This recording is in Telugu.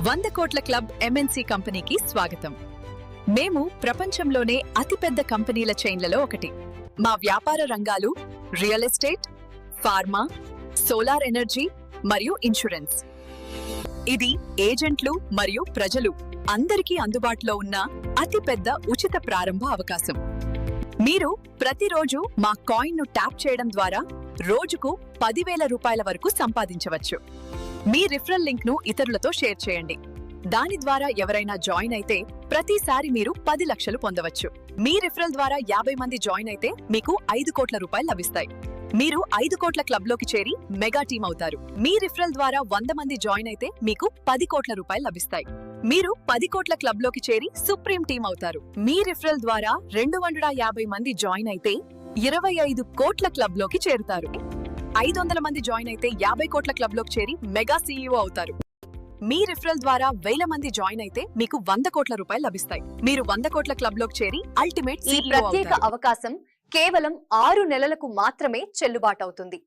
100 కోట్ల క్లబ్ ఎంఎన్సి కంపెనీకి స్వాగతం. మేము ప్రపంచంలోనే అతిపెద్ద కంపెనీల చైన్లలో ఒకటి. మా వ్యాపార రంగాలు real estate, pharma, solar energy మరియు ఇన్సూరెన్స్. ఇది ఏజెంట్లు మరియు ప్రజలు అందరికీ అందుబాటులో ఉన్న అతిపెద్ద ఉచిత ప్రారంభ అవకాశం. మీరు ప్రతిరోజు మా కాయిన్ను ట్యాప్ చేయడం ద్వారా రోజుకు 10,000 రూపాయల వరకు సంపాదించవచ్చు. మీ రిఫరల్ లింక్ ను ఇతరులతో షేర్ చేయండి. దాని ద్వారా ఎవరైనా జాయిన్ అయితే ప్రతిసారి మీరు 10 లక్షలు పొందవచ్చు. మీ రిఫరల్ ద్వారా 50 మంది జాయిన్ అయితే మీకు 5 కోట్ల రూపాయలు లభిస్తాయి. మీరు 5 కోట్ల క్లబ్ లోకి చేరి మెగా టీం అవుతారు. మీ రిఫరల్ ద్వారా 100 మంది జాయిన్ అయితే మీకు 10 కోట్ల రూపాయలు లభిస్తాయి. మీరు 10 కోట్ల క్లబ్ లోకి చేరి సుప్రీం టీం అవుతారు. మీ రిఫరల్ ద్వారా 250 మంది జాయిన్ అయితే 25 కోట్ల క్లబ్ లోకి చేరుతారు. 500 మంది జాయిన్ అయితే 50 కోట్ల క్లబ్ లోకి చేరి మెగా సీఈఓ అవుతారు. మీ రిఫరల్ ద్వారా 1000 మంది జాయిన్ అయితే మీకు 100 కోట్ల రూపాయలు లభిస్తాయి. మీరు 100 కోట్ల క్లబ్ లోకి చేరి అల్టిమేట్ ఈ ప్రత్యేక అవకాశం కేవలం 6 నెలలకు మాత్రమే చెల్లుబాటు అవుతుంది.